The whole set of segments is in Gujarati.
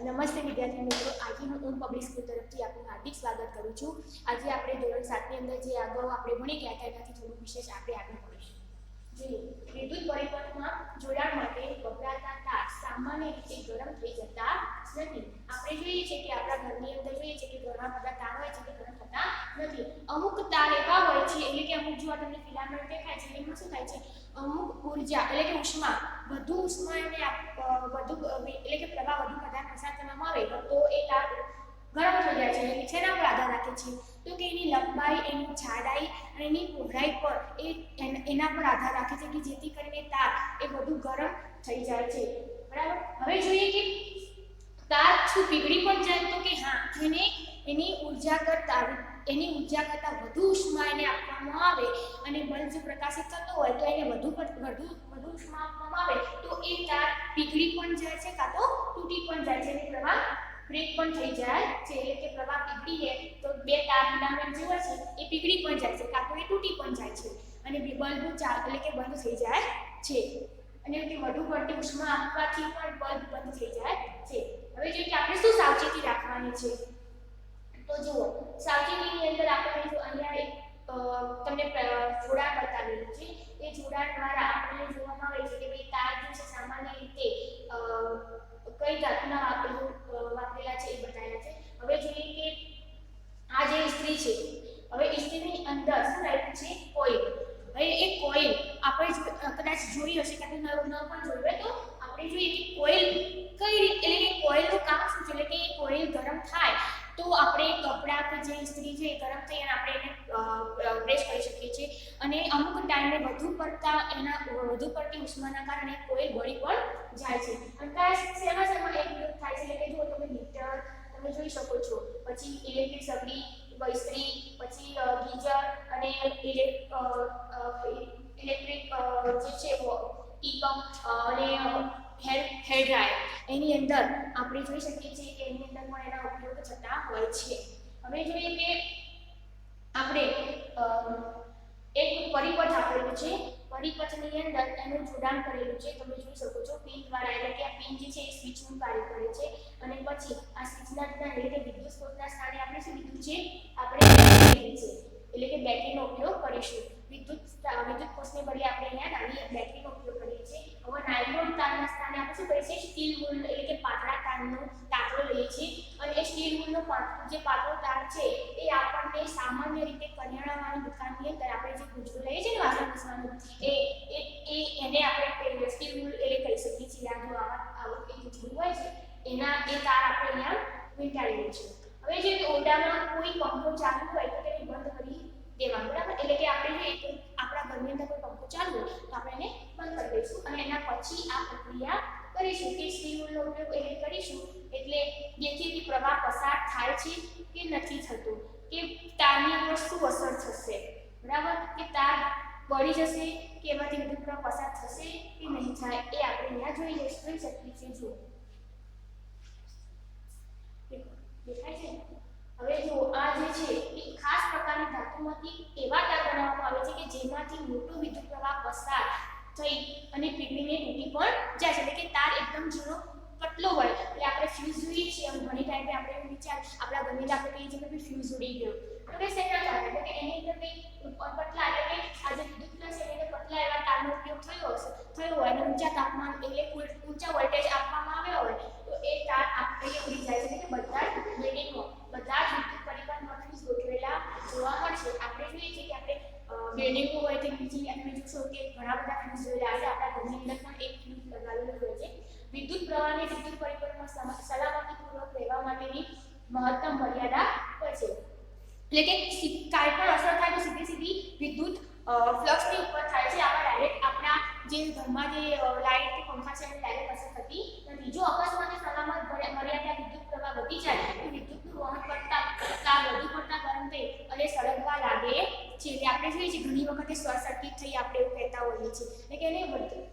નમસ્તે વિદ્યાર્થી મિત્રો, આજે હું પબ્લિક સ્કૂલ તરફથી આપનું હાર્દિક સ્વાગત કરું છું। આજે આપણે ધોરણ 7 ની અંદર જે અગાઉ આપણે ભણી ગયા હતા એનાથી થોડું વિશેષ આપણે આગળ ભણીશું। જોઈએ, વિદ્યુત પરિપથમાં જોડાણ માટે વપરાતા તાર સામાન્ય રીતે ગરમ થઈ જતા નથી। આપણે જોઈએ છે કે આપણા ઘરની અંદર જોઈએ છે કે ઘણા બધા તાર હોય છે કે ગરમ થતા નથી। અમુક તાર એવા હોય છે એટલે કે અમુક જો તમને ફિલામેન્ટ દેખાય છે એમાં શું થાય છે, અમુક ઉર્જા એટલે કે ઉષ્મા વધુ ઉષ્મા એને વધુ એટલે કે પ્રવાહ વધુ પસાર કરવામાં આવે તો એ તાર ગરમ થઈ જાય છે। એટલે શેના પર આધાર રાખે છે, તો કે એની લંબાઈ, એની જાડાઈ અને એની પહોળાઈ પર એના પર આધાર રાખે છે કે જેથી કરીને તાર એ વધુ ગરમ થઈ જાય છે। બરાબર। હવે જોઈએ કે તાર શું પીગળી પણ જાય તો કે હા, એની ઉર્જા કરતા વધુ ઉષ્મા એને આપવામાં આવે અને બલ્બ જો પ્રકાશિત થતો હોય તો એને વધુ ઉષ્મા આપવામાં આવે તો એ તાર પીગળી પણ જાય છે કાં તો તૂટી પણ જાય છે, એટલે પ્રવાહ બ્રેક પણ થઈ જાય છે। એટલે કે પ્રવાહ પીગળી જાય તો બે તાર ફિલામેન્ટ જે હોય છે એ પીગળી પણ જાય છે કાં તો એ તૂટી પણ જાય છે અને બલ્બ એટલે કે બંધ થઈ જાય છે અને કે વધુ પડતી ઉષ્મા આપવાથી પણ બલ્બ બંધ થઈ જાય છે। હવે જોઈએ કે આપણે શું સાવચેતી રાખવાની છે, તો જુઓ સાવચેતીની અંદર આપણે જો અહીંયા એક તમને જોડાણ બતાવેલું છે। એ જોડાણ દ્વારા આપણે જોવામાં આવે છે કે ભાઈ તાર જે છે સામાન્ય રીતે કઈ ધાતુના વાપરેલા છે એ બતાવેલા છે। હવે જોઈએ કે આ જે ઇસ્ત્રી છે, હવે ઇસ્ત્રીની અંદર શું રાખ્યું છે, કોઇલ। હવે એ કોઇલ આપણે કદાચ જોઈ હશે કે ન પણ જોયું હોય તો આપણે જોઈએ કે કોઇલ કઈ રીતે એટલે કે કોઇલનું કામ શું છે, એટલે કે કોઇલ ગરમ થાય તો આપણે કપડા કે જે ઇસ્ત્રી છે ગરમ થઈ અને આપણે એને પ્રેસ કરી શકીએ છીએ અને અમુક ટાઈમે વધુ પડતી ઉષ્માના કારણે કોઇલ બળી પણ જાય છે। અને શેમાં એક વિરોધ થાય છે, એટલે કે જો તમે હીટર તમે જોઈ શકો છો, પછી ઇલેક્ટ્રિક સગડી, ઇસ્ત્રી, પછી ગીઝર અને ઇલેક્ટ્રિક જે છે ટીકમ અને હેર ડ્રાયર એની અંદર આપણે જોઈ શકીએ છીએ કે એની અંદર પણ એના ઉપયોગ થતા હોય છે। હવે જોઈએ કે આપણે એક પરિપથ આપેલું છે, પરિપથની અંદર એનું જોડાણ કરેલું છે, તમે જોઈ શકો છો પિન દ્વારા, એટલે કે આ પિન જે છે એ સ્વિચનું કાર્ય કરે છે અને પછી આ સ્વિચના લીધે વિદ્યુત સ્ત્રોતના સ્થાને આપણે શું લીધું છે, આપણે એટલે કે બેટરીનો ઉપયોગ કરીશું। વિદ્યુત કોષને બદલે આપણે અહીંયા નાની બેટરીનો ઉપયોગ કરીએ છીએ। હવે નાયલોન તારના સ્થાને આપણે શું કરીએ છીએ, સ્ટીલ વૂલ એટલે કે પાતળા તારનો તાતરો લઈએ છીએ અને એ સ્ટીલ વૂલનો જે પાતળો તાર છે એ આપણને સામાન્ય રીતે કરિયાણાવાળી દુકાનની અંદર આપણે જે ગુજરું લઈએ છીએ ને વાસણ ઘસવાનું એને આપણે સ્ટીલ વૂલ એટલે કહી શકીએ છીએ। આ જો આવું એક ગુજરું હોય છે એના એ તાર આપણે અહીંયા વીંટાળેલું છે। હવે જે ઓરડામાં કોઈ પંખો ચાલુ હોય તો તેને બંધ કરી દેવાનું, બરાબર। એટલે કે આપણે જો આપણા ઘરની અંદર કોઈ પંખો ચાલુ હોય તો આપણે એને બંધ કરી દઈશું અને એના પછી આ પ્રક્રિયા કરીશું કે સ્ટીલ વૂલનો ઉપયોગ એને કરીશું એટલે જેથી પ્રવાહ પસાર થાય છે કે નથી થતો, કે તારની ઉપર શું અસર થશે, બરાબર, કે તાર બળી જશે કે એમાંથી વિદ્યુત પ્રવાહ પસાર થશે કે નહીં થાય એ આપણે અહીંયા જોઈ શકીએ છીએ। જુઓ દેખાય છે। હવે જો આ જે છે એ ખાસ પ્રકારની ધાતુમાંથી એવા તાર બનાવવામાં આવે છે કે જેમાંથી મોટો વિદ્યુત પ્રવાહ પસાર થઈ અને પીગળીને તૂટી પણ જાય છે, એટલે કે તાર એકદમ ઝીણો પતલો હોય। એટલે આપણે ફ્યુઝ જોઈએ છીએ અને ઘણી ટાઈમે આપણે એવું વિચાર આપણા ગમે આપણે કહીએ છીએ કે ફ્યુઝ ઉડી ગયો, તો કે શેના કારણે, એટલે કે એની અંદર કંઈ પતલા એટલે કે આ જે વિદ્યુત પ્લસ છે એને પતલા એવા તારનો ઉપયોગ થયો હોય અને ઊંચા તાપમાન એટલે ઊંચા વોલ્ટેજ આપવામાં આવ્યો હોય તો એ તાર આપણે ઉડી જાય છે। એટલે કે બધા જ વિદ્યુત પરિપથમાં ફ્યુઝ ગોઠવેલા જોવા મળશે। આપણે જોઈએ છીએ કે આપણે બિલ્ડિંગો હોય કે બીજી તમે જોશો કે ઘણા બધા ફ્યુઝ જોયેલા હશે, આપણા ઘરની અંદર પણ એક ફ્યુઝ લગાવેલું હોય છે। વિદ્યુત પ્રવાહને વિદ્યુત પરિપથમાં સલામતીપૂર્વક રહેવા માટેની મહત્તમ મર્યાદા હોય છે, એટલે કે કાંઈ પણ અસર થાય તો સીધી વિદ્યુત ફ્લક્સની ઉપર થાય છે, આમાં ડાયરેક્ટ આપણા જે ઘરમાં જે લાઇટ કે પંખા છે એને ડાયરેક્ટ અસર થતી નથી। જો અકસ્માતે સલામત મર્યાદા વિદ્યુત પ્રવાહ વધી જાય તો વિદ્યુતનું વહન કરતા તાર વધુ પડતા ગરમ થઈ અને સળગવા લાગે છે। એટલે આપણે જોઈએ છીએ ઘણી વખતે શોર્ટ સર્કિટ થઈ આપણે એવું કહેતા હોઈએ છીએ, એટલે કે એને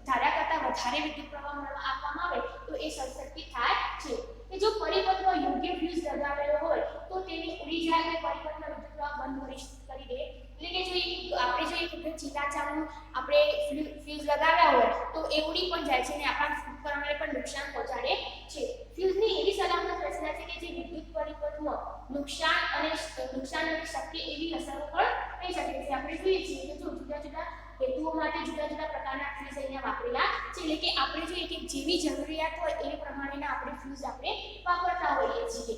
ધારા કરતાં વધારે વિદ્યુત પ્રવાહ આપવામાં આવે તો એ શોર્ટ સર્કિટ થાય છે। કે જો પરિપથમાં યોગ્ય ફ્યુઝ લગાવેલો હોય તો તેની ઉડી જાય અને પરિપથમાં વિદ્યુત પ્રવાહ બંધ કરી દે, એટલે કે જો આપણે જોઈએ કે ચીલા ચાલુ આપણે ફ્યુઝ લગાવ્યા હોય તો એ ઉડી પણ જાય છે અને આપણા ઉપકરણોને પણ નુકસાન પહોંચાડે છે। ફ્યુઝની એવી સલામત આપણે જોઈએ છીએ કે જો જુદા જુદા હેતુઓ માટે જુદા જુદા પ્રકારના ફ્યુઝ અહીંયા વાપરેલા છે એટલે કે આપણે જોઈએ કે જેવી જરૂરિયાત હોય એ પ્રમાણેના આપણે ફ્યુઝ આપણે વાપરતા હોઈએ છીએ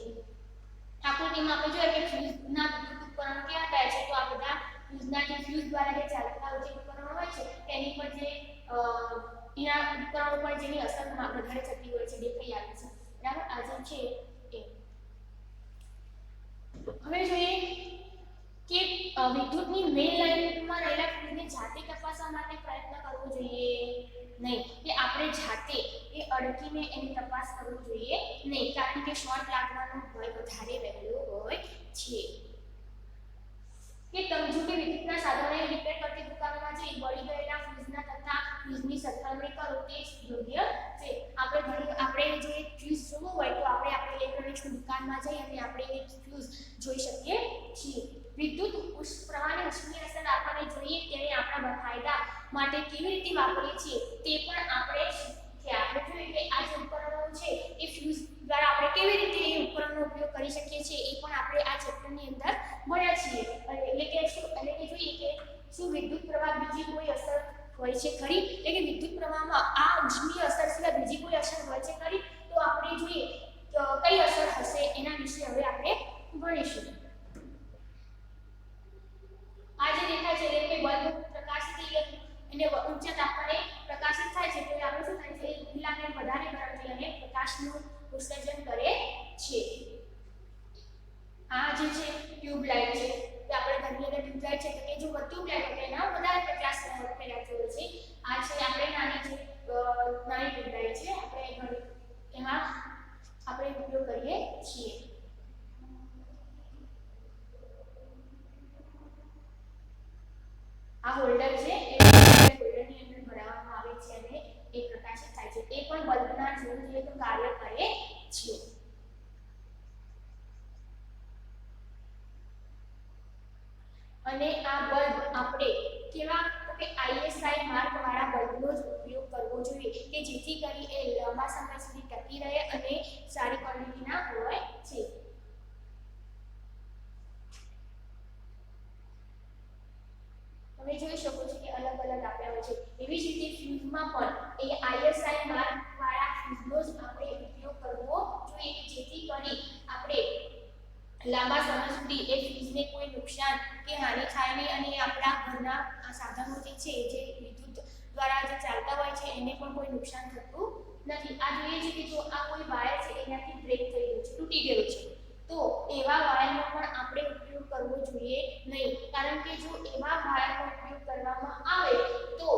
આકૃતિમાં આપણે જોઈએ કે ફ્યુઝના વિદ્યુત ઉપકરણો કેવા કયા છે તો આ બધા ફ્યુઝના જે ફ્યુઝ દ્વારા જે ચાલતા જે ઉપકરણો હોય છે તેની પર જે એના ઉપકરણો પર જેની અસર વધારે થતી હોય છે દેખાઈ આવે છે બરાબર આ જે છે એ હવે જોઈએ કે વિદ્યુતની મેઇન લાઇનમાં રહેલા ફ્યુઝને જાતે તપાસવા માટે પ્રયત્ન કરવો જોઈએ નહીં કે આપણે જાતે એ અડકીને એની તપાસ કરવું જોઈએ નહીં કારણ કે શોર્ટ લાગવાનો ભય વધારે રહેલો હોય છે કે જો કે વિદ્યુતના સાધનોને રિપેર કરતી દુકાનોમાં જઈ બળી ગયેલા ફ્યુઝના તથા ફ્યુઝની સરખામણી કરો તે યોગ્ય છે આપણે જે ફ્યુઝ જોવું હોય તો આપણે ઇલેક્ટ્રોનિક્સની દુકાનમાં જઈ અને આપણે એ ફ્યુઝ જોઈ શકીએ છીએ વિદ્યુત પ્રવાહની ઉષ્મીય અસર આપણને જોઈએ ત્યારે આપણા ફાયદા માટે કેવી રીતે વાપરીએ છીએ તે પણ આપણે શીખ્યા આપણે જોઈએ કે આ જે ઉપકરણો છે એ ફ્યુઝ દ્વારા આપણે કેવી રીતે એ ઉપકરણનો ઉપયોગ કરી શકીએ છીએ એ પણ આપણે આ ચેપ્ટરની અંદર ભણ્યા છીએ એટલે કે જોઈએ કે શું વિદ્યુત પ્રવાહ બીજી કોઈ અસર હોય છે ખરી એટલે કે વિદ્યુત પ્રવાહમાં આ ઉષ્મીય અસર સિવાય બીજી કોઈ અસર હોય છે ખરી તો આપણે જોઈએ કઈ અસર હશે એના વિશે હવે આપણે ભણીશું આ જે દેખાય છે એટલે કે બલ્બ પ્રકાશિત એને ઊંચા તાપમાને પ્રકાશિત થાય છે તો આપણે શું થાય છે ફિલામેન્ટ વધારે ગરમ થઈ અને પ્રકાશનું ઉત્સર્જન કરે છે આ જે છે ટ્યુબ લાઇટ છે કે આપણે ઘરની અંદર ટ્યુબ લાઇટ છે તો કે જો ટ્યુબ લાઇટ હોય એના વધારે પ્રકાશ ફેલાતો હોય છે આ છે આપણે નાની ટ્યુબ લાઇટ છે આપણે એમાં આપણે ઉપયોગ કરીએ છીએ આ હોલ્ડર છે એ હોલ્ડરની અંદર ભરાવવામાં આવે છે અને એ પ્રકાશિત થાય છે એ પણ બલ્બના જેવું જોઈએ તો કાર્ય કરે છે અને આ બલ્બ આપણે કેવા કે આઈએસઆઈ માર્ક વાળા બલ્બનો જ ઉપયોગ કરવો જોઈએ કે જેથી કરી એ લાંબા સમય સુધી ટકી રહે અને સારી ક્વોલિટીના હોય છે તમે જોઈ શકો છો કે અલગ અલગ આપ્યા હોય છે એવી જ રીતે ફ્યુઝમાં પણ એ આઈએસઆઈ માર્ક વાળા ફ્યુઝનો જ આપણે ઉપયોગ કરવો જોઈએ કે જેથી કરી આપણે લાંબા સમય સુધી એ ફ્યુઝને કોઈ નુકસાન કે હાનિ થાય નહીં અને આપણા ઘરના સાધનો જે છે જે વિદ્યુત દ્વારા જે ચાલતા હોય છે એને પણ કોઈ નુકસાન થતું નથી આ જોઈએ છે કે જો આ કોઈ વાયર છે એનાથી બ્રેક થઈ ગયો છે તૂટી ગયો છે તો એવા વાયરનો પણ આપણે ઉપયોગ કરવો જોઈએ નહીં કારણ કે જો એવા વાયરનો ઉપયોગ કરવામાં આવે તો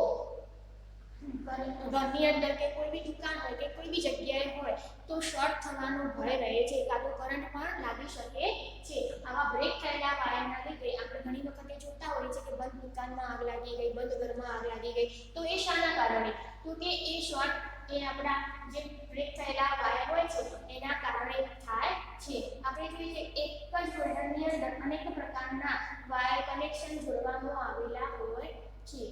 ઘરની અંદર કે કોઈ બી દુકાન હોય કે કોઈ બી જગ્યાએ હોય તો શોર્ટ થવાનો ભય રહે છે કાં તો કરંટ પણ લાગી શકે છે આવા બ્રેક થયેલા વાયરના લીધે આપણે ઘણી વખતે જોતા હોઈએ છીએ કે બંધ દુકાનમાં આગ લાગી ગઈ બંધ ઘરમાં આગ લાગી ગઈ તો એ શાના કારણે તો કે એ શોર્ટ એ આપણા જે બ્રેક થયેલા વાયર હોય છે એના કારણે થાય છે આપણે જોઈએ કે એક જ હોલ્ડરની અંદર અનેક પ્રકારના વાયર કનેક્શન જોડવામાં આવેલા હોય છે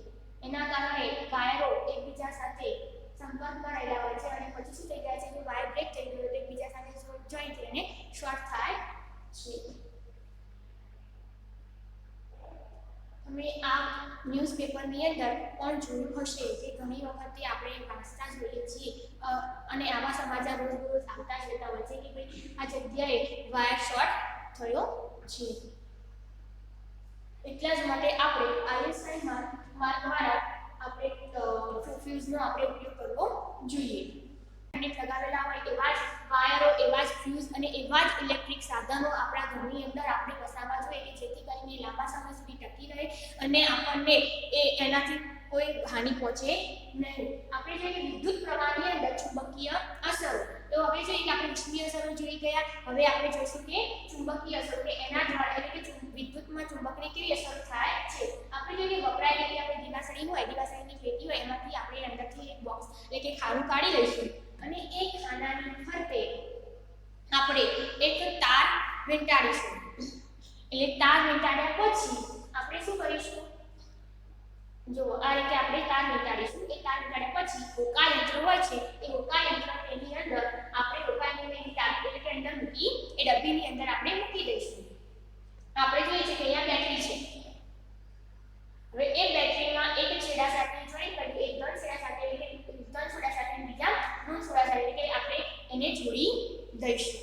એના કારણે વાયરો એકબીજા સાથે સંપર્કમાં રહેલા હોય છે અને પછી શું થઈ જાય છે કે વાયર બ્રેક થઈ ગયો તો એકબીજા સાથે જોઈન્ટ થઈ અને શોર્ટ થાય છે તમે આ ન્યૂઝપેપરની અંદર પણ જોયું હશે કે ઘણી વખતે આપણે વાંચતા જોઈએ છીએ અને આવા સમાચાર રોજ રોજ આવતા જ રહેતા હોય છે કે ભાઈ આ જગ્યાએ વાયર શોર્ટ થયો છે એટલા જ માટે આપણે આઈએસઆઈ માર્ક દ્વારા આપણે ફ્યુઝનો આપણે ઉપયોગ કરવો જોઈએ લગાવેલા હોય એવા જ વાયરો એવા જ ફ્યુઝ અને એવા જ ઇલેક્ટ્રિક સાધનો આપણા ઘરની અંદર આપણે વસાવવા જોઈએ કે જેથી કરીને લાંબા સમય સુધી ટકી રહે અને આપણને એનાથી કોઈ હાનિ પહોંચે નહીં આપણે જોઈએ વિદ્યુત પ્રવાહની અંદર ચુંબકીય અસરો તો હવે જોઈએ કે આપણે ઉષ્મીય અસરો જોઈ ગયા હવે આપણે જોઈશું કે ચુંબકીય અસરો કે એના દ્વારા એટલે કે વિદ્યુતમાં ચુંબકની કેવી અસર થાય છે આપણે જોઈએ કે વપરાયેલી આપણે દિવાસળી હોય દિવાસળીની પેટી હોય એમાંથી આપણે અંદરથી એક બોક્સ એટલે કે ખારું કાઢી લઈશું અને એક ખાનાની ફરતે આપણે એક તાર વીંટાળીશું એટલે તાર વીંટાળ્યા પછી આપણે શું કરીશું જો આ રીતે આપણે તાર વીંટાળીશું એ તાર વીંટાળ્યા પછી હોકા યંત્ર હોય છે એ હોકા યંત્ર તેની અંદર આપણે હોકાની તાર એટલે કે અંદર મૂકી એ ડબ્બીની અંદર આપણે મૂકી દઈશું આપણે જોઈએ છે કે અહીંયા બેટરી છે હવે એ બેટરીમાં એક છેડા સાથે જોઈન કરી એક ધન છેડા સાથે એટલે કે ધન છેડા સાથે બીજા ઋણ છેડા સાથે એટલે કે આપણે એને જોડી દઈશું.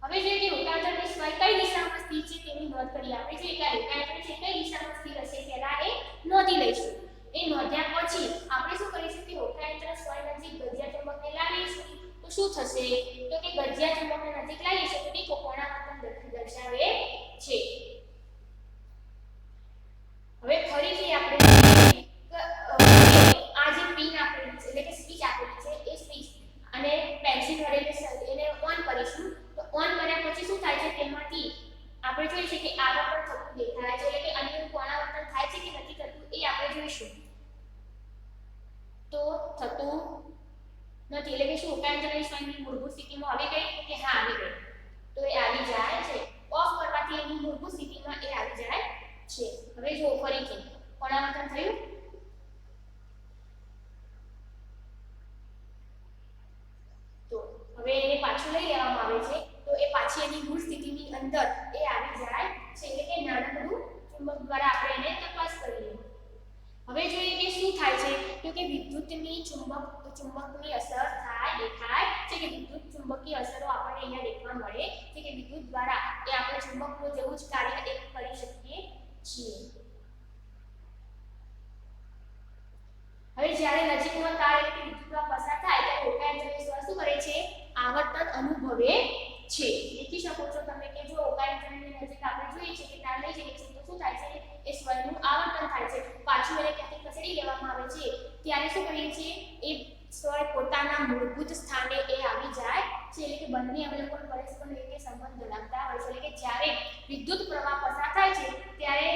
હવે જોઈએ કે હોકાયંત્રની સ્વાય કઈ દિશામાં સ્થિર છે તેની નોંધ કરીએ. આપણે જોઈએ કે હોકાયંત્ર છે કઈ દિશામાં સ્થિર હશે પહેલા એ નોંધી લઈશું. એ નોંધ્યા પછી આપણે શું કરીશું કે હોકાયંત્ર સ્વાય નજીક ગજિયા ચુંબકને લાવીશું તો શું થશે તો કે ગજિયા ચુંબકને નજીક લાવીશું તો તે કોણાવર્તન દર્શાવે છે. હવે ફરીથી આપણે આ જે પિન આપેલી છે એટલે કે સ્વિચ આપેલી છે એ સ્વિચ અને પેન્સિલ વડે એને ઓન કરીશું. તો ઓન કર્યા પછી શું થાય છે તેમાંથી આપણે જોઈએ છે કે આવર્તન થતું દેખાય છે એટલે કે અન્ય કોણાવર્તન થાય છે કે નથી થતું એ આપણે જોઈશું. તો થતું નથી એટલે કે શું હોકાયંત્રની સ્વાયની મૂળભૂત સ્થિતિમાં આવી ગઈ કે હા આવી ગઈ. તો એ આવી જાય છે. ઓફ કરવાથી એની મૂળભૂત સ્થિતિમાં એ આવી જાય છે. હવે જો ફરીથી કોણાવર્તન થયું. તો હવે એને પાછું લઈ લેવામાં આવે છે તો એ પાછી એની મૂળ સ્થિતિની અંદર એ આવી જાય છે એટલે કે નાનકડું ચુંબક દ્વારા આપણે એને તપાસ કરીએ. હવે જોઈએ કે શું થાય છે તો કે વિદ્યુતની ચુંબકની અસર દેખાય છે કે વિદ્યુત ચુંબકીય અસરો આપણને અહીંયા દેખવા મળે છે કે વિદ્યુત દ્વારા એ આપણે ચુંબકનું જેવું જ કાર્ય એક કરી શકીએ છીએ. હવે જ્યારે નજીકનો તાર એટલે કે વિદ્યુતમાં પસાર થાય ત્યારે હોકાયંત્રની સ્વાય શું કરે છે આવર્તન અનુભવે છે. દેખી શકો છો તમે કે જો હોકાયંત્રની નજીક આપણે જોઈએ છે કે તાર લઈ જઈએ છીએ તો શું થાય છે એ સ્વાયનું આવર્તન થાય છે. પાછું એને ક્યાંથી ખસેડી લેવામાં આવે છે ત્યારે શું કરીએ છીએ એ સ્વાય પોતાના મૂળભૂત સ્થાને એ આવી જાય છે એટલે કે બંને અવલંબન પરસ્પર રીતે સંબંધ ધરાવતા હોય છે. એટલે કે જ્યારે વિદ્યુત પ્રવાહ પસાર થાય છે ત્યારે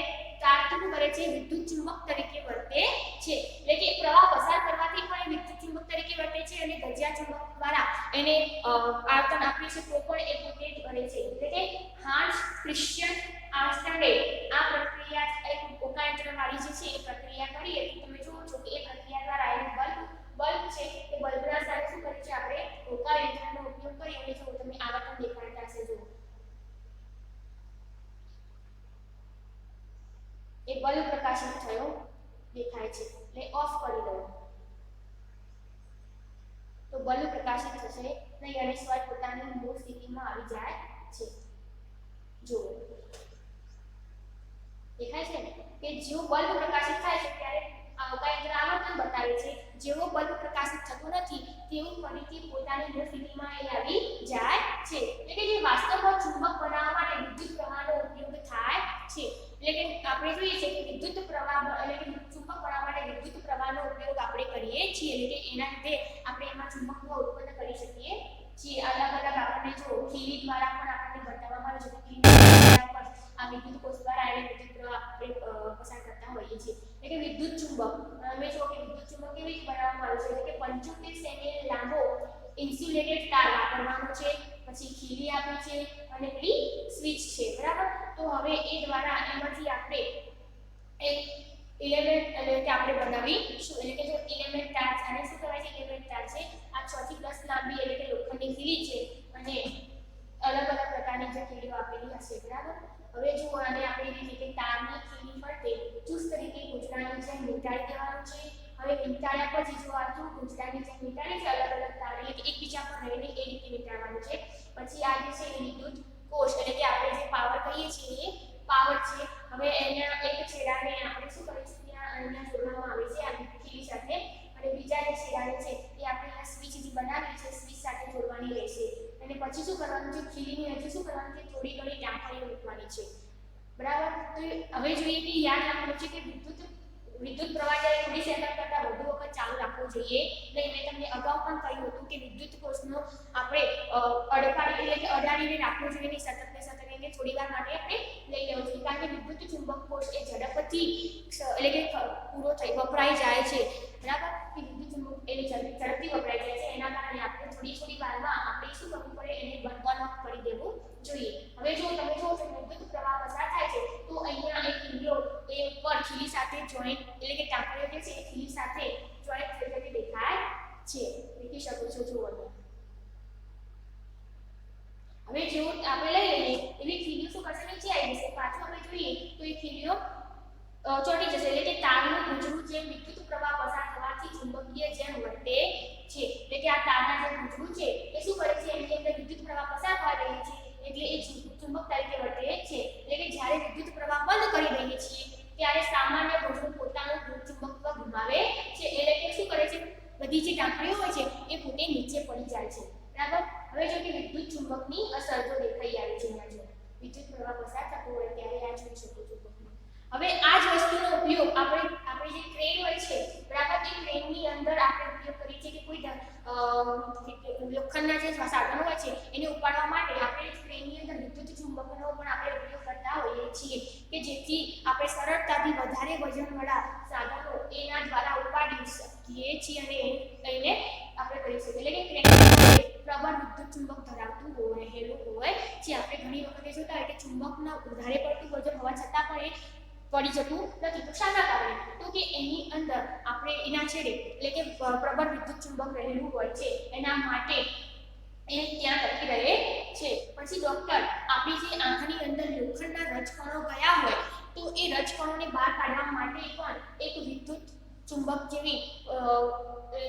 તાર શું કરે છે વિદ્યુત ચુંબક તરીકે વર્તે છે. એટલે કે પ્રવાહ પસાર કરવાથી પણ વિદ્યુત ચુંબક તરીકે વર્તે છે અને ગજિયા ચુંબક દ્વારા એને આવર્તન આપીએ છે તો પણ એ પોતે જ બને છે. એટલે કે હાન્સ ક્રિશ્ચિયન આર્મસ્ટ્રોંગે આ પ્રક્રિયા એક હોકાયંત્ર વાળી જે છે એ પ્રક્રિયા કરી હતી. તમે જુઓ છો કે એ પ્રક્રિયા દ્વારા એ બલ્બ છે એ બલ્બના સાથે શું કરે છે આપણે હોકાયંત્રનો ઉપયોગ કરી અને જો તમે આવર્તન દેખાડતા હશે જો એ બલ્બ પ્રકાશિત થયો દેખાય છે એટલે ઓફ કરી દો તો બલ્બ પ્રકાશિત થશે નહીં અને સ્વાય પોતાની મૂળ સ્થિતિમાં આવી જાય છે. જો દેખાય છે કે જો બલ્બ પ્રકાશિત થાય છે ત્યારે હોકાયંત્ર આવર્તન બતાવે છે. જેવો બલ્બ પ્રકાશિત થતો નથી તેવું ફરીથી પોતાની મૂળ સ્થિતિમાં એ આવી જાય છે. એટલે કે જે વાસ્તવમાં ચુંબક બનાવવા માટે વિદ્યુત પ્રવાહનો ઉપયોગ થાય છે. એટલે કે આપણે જોઈએ છે કે વિદ્યુત પ્રવાહ એટલે કે ચુંબક બનાવવા માટે વિદ્યુત પ્રવાહનો ઉપયોગ આપણે કરીએ છીએ. એટલે કે એના લીધે આપણે એમાં ચુંબકનો ઉત્પન્ન કરી શકીએ છીએ. અલગ અલગ આપણને જો ખીલી દ્વારા પણ આપણને બતાવવામાં આવે છે કે ખીલી પર આ વિદ્યુત કોષ દ્વારા એને વિદ્યુત પ્રવાહ આપણે પસાર કરતા હોઈએ છીએ. એટલે કે વિદ્યુત ચુંબક અમે જો કે વિદ્યુત ચુંબક કેવી રીતે બનાવવામાં આવે છે એટલે કે 75 સેમી લાંબો ઇન્સ્યુલેટેડ તાર વાપરવાનો છે. પછી ખીલી આપી છે અને પેલી સ્વિચ છે બરાબર. તો હવે એ દ્વારા એમાંથી આપણે એક એલિમેન્ટ એટલે કે આપણે બનાવીશું. એટલે કે જો એલિમેન્ટ તાર આને શું કહેવાય છે એલિમેન્ટ તાર છે. આ 6 થી 10 લાંબી એટલે કે લોખંડની ખીલી છે અને અલગ અલગ પ્રકારની જે ખીલીઓ આપેલી હશે બરાબર. હવે જો આને આપણે એવી રીતે તારની ખીલી ફરતે ચુસ્ત રીતે ગૂંચળાની જેમ વીંટાળી દેવાનું છે. હવે વીંટાળ્યા પછી જો આ જો ગૂંચળાની જેમ વીંટાળી છે અલગ અલગ તાર એટલે કે એકબીજા પર રહીને એ રીતે વીંટાળવાનું છે. પછી આ જે છે એ વિદ્યુત કોષ એટલે કે આપણે જે પાવર કહીએ છીએ એ પાવર છે. હવે એના એક છેડાને આપણે શું કરીશું ત્યાં અહીંયા જોડવામાં આવે છે આ ખીલી સાથે અને બીજા જે છેડાને છે એ આપણે અહીંયા સ્વિચ જે બનાવી છે સ્વિચ સાથે જોડવાની રહેશે. અને પછી શું કરવાનું છે ખીલીની હજી શું કરવાનું છે થોડી ઘણી ડાંફણીઓ મૂકવાની છે બરાબર. તો હવે જોઈએ કે યાદ રાખવાનું છે કે વિદ્યુત પ્રવાહ જ્યારે થોડી સેકન્ડ કરતાં વધુ વખત ચાલુ રાખવો જોઈએ નહીં. મેં તમને અગાઉ પણ કહ્યું હતું કે વિદ્યુત કોષનો આપણે અડાડીને રાખવો જોઈએ નહીં. સતત એને થોડી વાર માટે આપણે લઈ લેવો જોઈએ કારણ કે વિદ્યુત ચુંબક કોષ એ ઝડપથી એટલે કે વપરાઈ જાય છે બરાબર. કે વિદ્યુત ચુંબક એની ઝડપથી વપરાઈ જાય છે એના કારણે આપણે થોડી વારમાં આપણે શું કરવું પડે એને ઓન ઓફ કરી દેવું જોઈએ. હવે જો તમે જુઓ છો વિદ્યુત પ્રવાહ પસાર થાય છે તો અહીંયા એક ખીલીઓ એ ઉપર ખીલી સાથે જોઈન્ટ એટલે કે ટાંકણીઓ જે છે એ ખીલી સાથે જોઈન્ટ થઈ જતી દેખાય છે. દેખી શકો છો જુઓ તો. હવે જો આપણે લઈ લઈએ એવી ખીલીઓ શું કરશે નીચે આવી જશે. પાછું આપણે જોઈએ તો એ ખીલીઓ ચોટી જશે એટલે કે કે આ તારના જે પૂંછડું છે એ શું કરે છે, એની અંદર વિદ્યુત પ્રવાહ પસાર થઈ રહ્યો છે એટલે એ ચુંબક તરીકે વર્તે છે. એટલે કે જ્યારે વિદ્યુત પ્રવાહ બંધ કરી દઈએ છીએ ત્યારે સામાન્ય પૂંછડું પોતાનું ચુંબકત્વ ગુમાવે છે. એટલે કે શું કરે છે, બધી જે ટાંકણીઓ હોય છે એ પોતે નીચે પડી જાય છે. બરાબર. હવે જો કે વિદ્યુત ચુંબકની અસર જો દેખાઈ આવે છે અહીંયા જો વિદ્યુત પ્રવાહ પસાર થતો હોય ત્યારે આ જોઈ શકો છો. હવે આ જ વસ્તુનો ઉપયોગ આપણે જે ટ્રેન હોય છે બરાબર, એ ટ્રેનની અંદર આપણે ઉપયોગ કરીએ છીએ કે કોઈ લોખંડના જે સાધનો હોય છે એને ઉપાડવા માટે આપણે ટ્રેનની અંદર વિદ્યુત ચુંબકનો પણ આપણે ઉપયોગ કરતા હોઈએ છીએ કે જેથી આપણે સરળતાથી વધારે વજનવાળા સાધનો એના દ્વારા ઉપાડી શકીએ છીએ અને એને આપણે કરી શકીએ. એટલે કે ટ્રેન પ્રબળ વિદ્યુત ચુંબક ધરાવતું રહેલું હોય છે. આપણે ઘણી વખતે જોતા હોય કે ચુંબકના વધારે પડતું વજન હોવા છતાં પણ એ પડી જતું નથી. તો શાના કારણે? તો કે એની અંદર આપણે એના છેડે એટલે કે પ્રબળ વિદ્યુત ચુંબક રહેલું હોય છે એના માટે એ ત્યાં ટકી રહે છે. પછી ડોક્ટર આપણી જે આંખની અંદર લોખંડના રજકણો ગયા હોય તો એ રજકણોને બહાર કાઢવા માટે પણ એક વિદ્યુત ચુંબક જેવી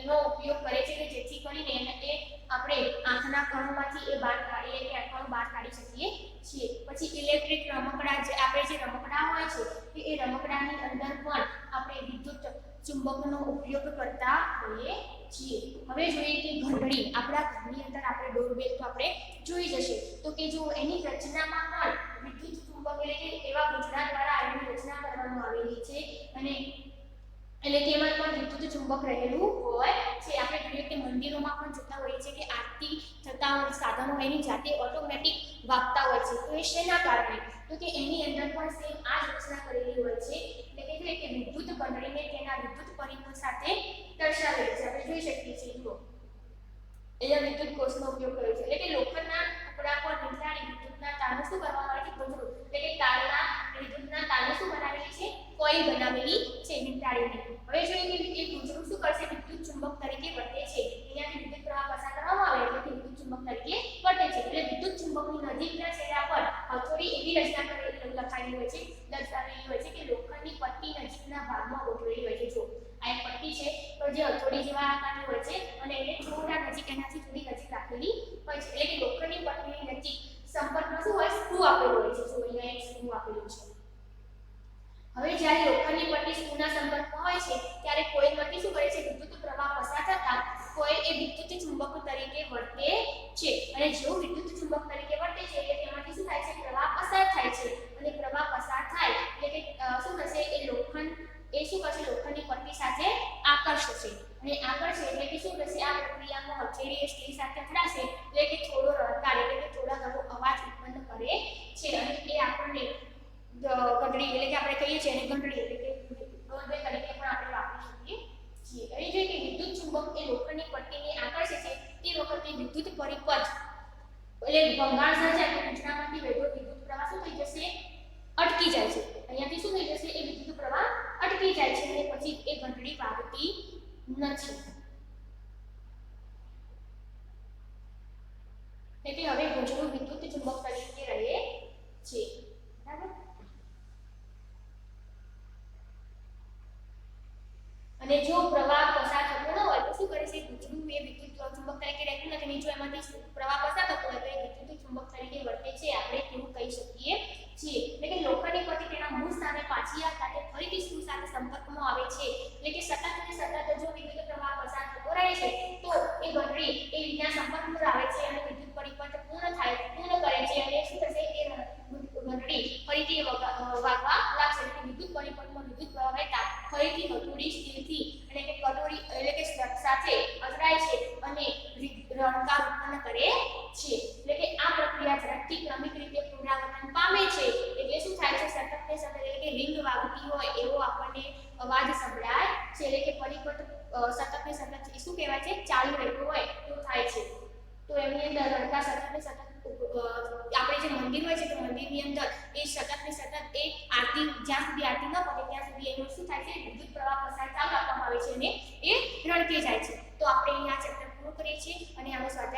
નો ઉપયોગ કરે છે કે જેથી કરીને એ આપણે આંખના કણોમાંથી એ બહાર કાઢીએ કે કણો બહાર કાઢી શકીએ છીએ. પછી ઇલેક્ટ્રિક રમકડા જે આપણે જે રમકડા હોય છે એ રમકડાની અંદર પણ આપણે વિદ્યુત ચુંબકનો ઉપયોગ કરતા હોઈએ છીએ. હવે જોઈએ કે ઘંટડી. આપણા ઘરની અંદર આપણે ડોરબેલ તો આપણે જોઈ જશે તો કે જો એની રચનામાં પણ વિદ્યુત ચુંબક એટલે કે એવા ગૂંચળા દ્વારા એની રચના કરવામાં આવેલી છે અને એટલે તેમાં પણ વિદ્યુત ચુંબક રહેલું હોય છે. આપણે ઘણી વખતે મંદિરોમાં પણ જોતા હોઈએ છીએ કે આરતી થતા સાધનો એની જાતે ઓટોમેટિક વાગતા હોય છે. તો એ શેના કારણે? તો કે એની અંદર પણ સેમ આ જ રચના કરેલી હોય છે. એટલે કે વિદ્યુત ઘંટડીને તેના વિદ્યુત પરિબળ સાથે દર્શાવેલી છે. આપણે જોઈ શકીએ છીએ જુઓ અહીંયા વિદ્યુત કોષનો ઉપયોગ કર્યો છે. એટલે કે લોખંડના ટુકડા પર વીંટાળી વિદ્યુતના તારનું શું કરવામાં આવે છે? ઘૂંટડું. એટલે કે તારના વિદ્યુતના તારને શું બનાવેલી છે? કોઇલ બનાવેલી છે વીંટાળીને. હવે જોઈએ કે એ ઘૂંટડું શું કરશે? વિદ્યુત ચુંબક તરીકે વર્તે છે. અહીંયાથી વિદ્યુત પ્રવાહ પસાર કરવામાં આવે એટલે વિદ્યુત ચુંબક તરીકે વર્તે છે. એટલે વિદ્યુત ચુંબકની નજીકના છેડા પર હથોડી એવી રચના કરેલી લખાયેલી હોય છે, દર્શાવેલી હોય છે કે લોખંડની પટ્ટી નજીકના ભાગમાં ગોઠવેલી હોય છે. જો આ એક પટ્ટી છે તો જે હથોડી જેવા આકારની હોય છે અને એને થોડા નજીક એનાથી થોડી નજીક રાખેલી હોય છે. એટલે કે લોખંડની પટ્ટીની નજીક સંપર્કમાં શું હોય? સ્ક્રૂ આપેલું હોય છે. જો અહીંયા એક સ્ક્રૂ આપેલું છે. હવે જ્યારે લોખંડની પટ્ટી સ્ક્રૂના સંપર્કમાં હોય છે ત્યારે કોઇલમાંથી શું કરે છે? વિદ્યુત પ્રવાહ પસાર થતા કોઇલ એ વિદ્યુત ચુંબક તરીકે વર્તે છે અને જો વિદ્યુત ચુંબક તરીકે વર્તે છે એટલે તેમાંથી શું થાય છે? પ્રવાહ પસાર થાય છે અને પ્રવાહ પસાર થાય એટલે કે શું થશે? એ લોખંડ એ શું કરશે? લોખંડની પટ્ટી સાથે આકર્ષશે અને આકર્ષે એટલે કે શું થશે? આ પ્રક્રિયામાં હથેળી એ સ્ટીલ સાથે અથડાશે એટલે કે થોડો રડકાર એટલે કે થોડા ઘણો અવાજ ઉત્પન્ન કરે છે અને એ આપણને ઘંટડી એટલે કે આપણે કહીએ છીએ એને ઘંટડી એટલે કે ડોરબેલ તરીકે પણ આપણે વાપરી શકીએ છીએ. હવે જોઈએ કે વિદ્યુત ચુંબક એ લોખંડની પટ્ટીને આકર્ષે છે તે વખતે વિદ્યુત પરિપથ એટલે ભંગાણ સર્જાય તો પૂંછડામાંથી વહેતો વિદ્યુત પ્રવાહ શું થઈ જશે? અટકી જાય છે. અહીંયાથી શું થઈ જશે? એ વિદ્યુત પ્રવાહ અટકી જાય છે અને પછી એ ઘંટડી વાગતી નથી. એટલે હવે ઘૂંટડું વિદ્યુત ચુંબક તરીકે રહે છે. બરાબર. અને જો પ્રવાહ પસાર થતો ન હોય તો શું કરે છે? ઘૂંટડું એ વિદ્યુત ચુંબક તરીકે રહેતું નથી. જો એમાંથી પ્રવાહ પસાર થતો હોય તો એ વિદ્યુત ચુંબક તરીકે વર્તે છે. આપણે કેવું કહી શકીએ છીએ? એટલે કે લોખંડની પટ્ટી તેના મૂળ સ્થાને પાછી આવતા તે ફરીથી સ્ક્રૂ સાથે સંપર્કમાં આવે છે. એટલે કે સતત અને સતત જો વિદ્યુત પ્રવાહ પસાર થતો રહે છે તો એ ઘંટડી એ વિના સંપર્કમાં આવે છે અને વિદ્યુત પરિપથ પૂર્ણ કરે છે અને શું થશે? એ ઘંટડી ફરીથી વાગવા લાગશે. એટલે વિદ્યુત પરિપથમાં વિદ્યુત પ્રવાહ વહેતા ફરીથી હથોડી સ્ટીલથી એટલે કે કટોરી એટલે કે સાથે અથડાય છે અને રણકાર ઉત્પન્ન કરે છે. એટલે કે આ પ્રક્રિયા ઝડપથી ક્રમિક રીતે પુનરાવર્તન પામે છે. એટલે શું થાય છે? સતત ને સતત એટલે કે રિંગ વાગતી હોય એવો આપણને અવાજ સંભળાય છે. એટલે કે પરિપથ સતત ને સતત શું કહેવાય છે? ચાલુ રહેતો હોય તો થાય છે. તો એની અંદર રણકાર સતત ને સતત આપણે જે મંદિર હોય છે તો મંદિરની અંદર એ સતત ને સતત એ આરતી જ્યાં સુધી આરતી ન પતે ત્યાં સુધી એનું શું થાય છે? વિદ્યુત પ્રવાહ પસાર ચાલુ રાખવામાં આવે છે અને એ રણકે જાય છે. તો આપણે અહીંયા ચેપ્ટર પૂરું કરીએ છીએ અને હવે સ્વાધ્યાય